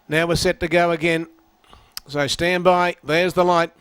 Now we're set to go again. So stand by. There's the light.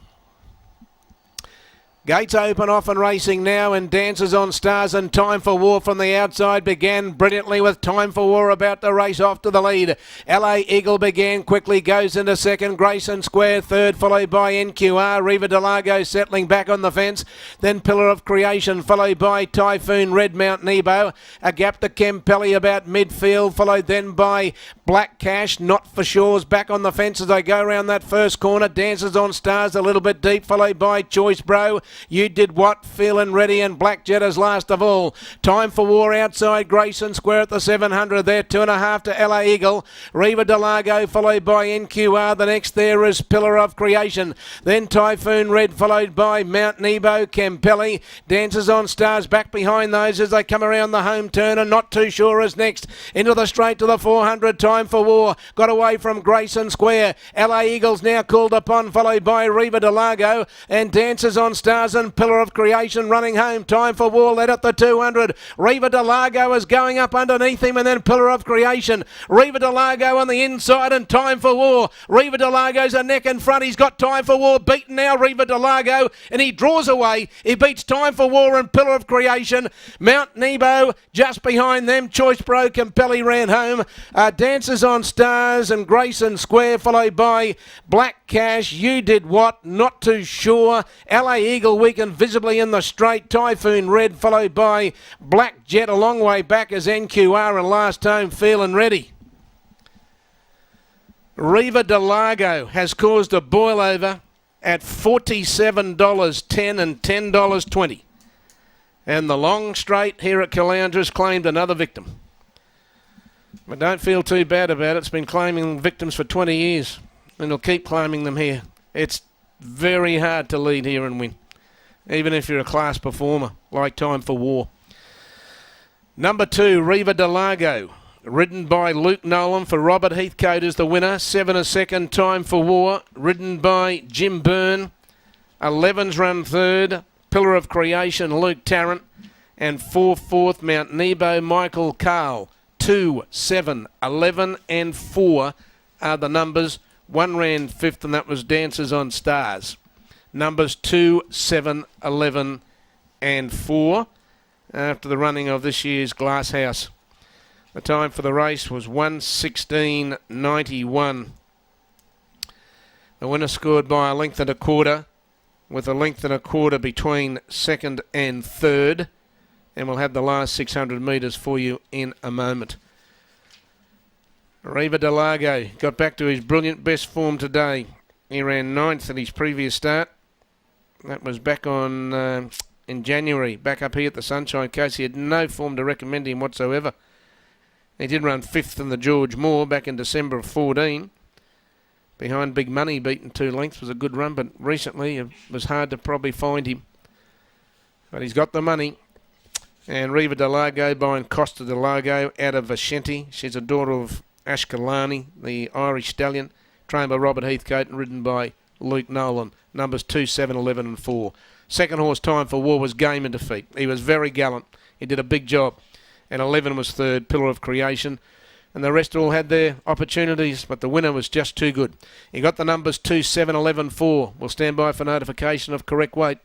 Gates open, off and racing now, and Dances on Stars and Time for War from the outside began brilliantly with Time for War about to race off to the lead. LA Eagle began quickly, goes into second. Grayson Square third, followed by NQR. Riva De Lago settling back on the fence. Then Pillar of Creation, followed by Typhoon Red Mount Nebo. A gap to Kempelli about midfield, followed then by Black Cash. Not for Shores back on the fence as they go around that first corner. Dances on Stars a little bit deep, followed by Choice Bro. You Did What, Feeling Ready, and Black Jet as last of all. Time for War outside Grayson Square at the 700 there. 2.5 to LA Eagle. Riva De Lago followed by NQR. The next there is Pillar of Creation. Then Typhoon Red followed by Mount Nebo, Kempelli. Dances on Stars back behind those as they come around the home turn, and Not Too Sure is next. Into the straight to the 400. Time for War. Got away from Grayson Square. LA Eagles now called upon, followed by Riva De Lago, and Dances on Stars and Pillar of Creation running home. Time for War led at the 200. Riva De Lago is going up underneath him, and then Pillar of Creation. Riva De Lago on the inside, and Time for War. Riva De Lago's a neck in front. He's got Time for War beaten now, Riva De Lago, and he draws away. He beats Time for War and Pillar of Creation. Mount Nebo just behind them. Choice Bro Kempelli ran home. Dances on Stars and Grayson Square, followed by Black Cash. You Did What, Not Too Sure. LA Eagle weakened visibly in the straight. Typhoon Red followed by Black Jet a long way back as NQR, and last home Feeling Ready. Riva De Lago has caused a boil over at $47.10 and $10.20. And the long straight here at Caloundra claimed another victim. But don't feel too bad about it. It's been claiming victims for 20 years, and it'll keep claiming them here. It's very hard to lead here and win, even if you're a class performer like Time for War. Number 2, Riva De Lago, ridden by Luke Nolen for Robert Heathcote is the winner. 7 a second, Time for War, ridden by Jim Byrne. 11's run third, Pillar of Creation, Luke Tarrant. And 4th, Mount Nebo, Michael Carl. 2, 7, 11 and 4 are the numbers. 1 ran 5th, and that was Dances on Stars. Numbers 2, 7, 11 and 4 after the running of this year's Glasshouse. The time for the race was 1:16.91. The winner scored by a length and a quarter, with a length and a quarter between second and third. And we'll have the last 600 metres for you in a moment. Riva De Lago got back to his brilliant best form today. He ran 9th at his previous start. That was back on in January, back up here at the Sunshine Coast. He had no form to recommend him whatsoever. He did run 5th in the George Moore back in December of 14. Behind Big Money, beaten 2 lengths, was a good run, but recently it was hard to probably find him. But he's got the money. And Riva De Lago buying Costa De Lago out of Vashenti. She's a daughter of Ashkelani, the Irish stallion, trained by Robert Heathcote and ridden by Luke Nolen. Numbers 2, 7, 11 and 4. Second horse, Time for War, was game in defeat. He was very gallant. He did a big job. And 11 was third, Pillar of Creation. And the rest all had their opportunities, but the winner was just too good. He got the numbers 2, 7, 11, 4. We'll stand by for notification of correct weight.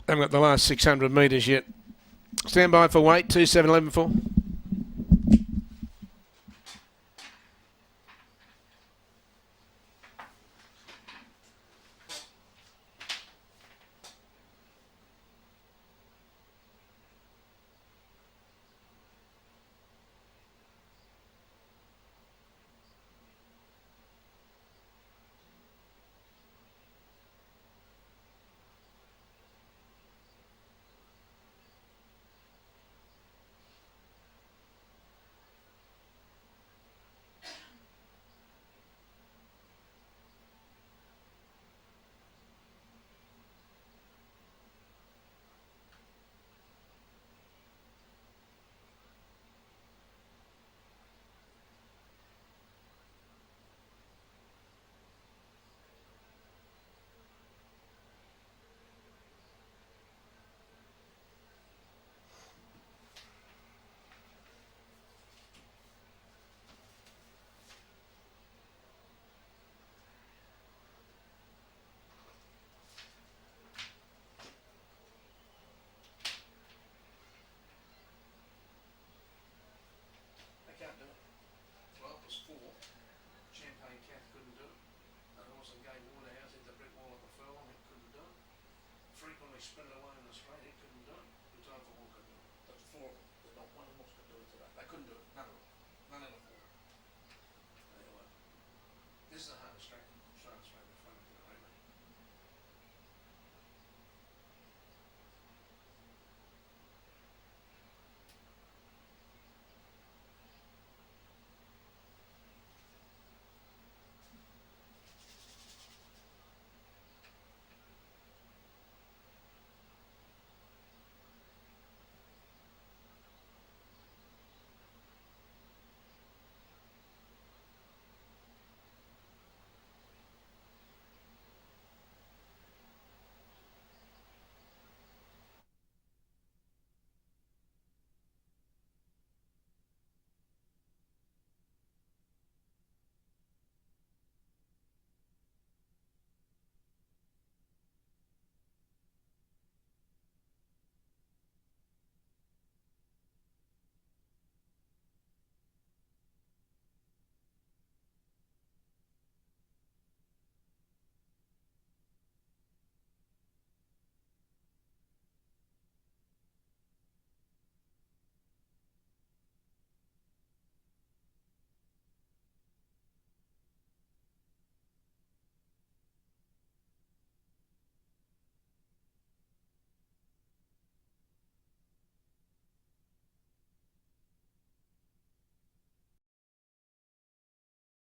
Haven't got the last 600 metres yet. Stand by for weight, 2, 7, 11, 4. frequently sprinted away in the straight. He couldn't do it. The time for war could do it. Those four of them, but not one of them could do it today. They couldn't do it. None of them.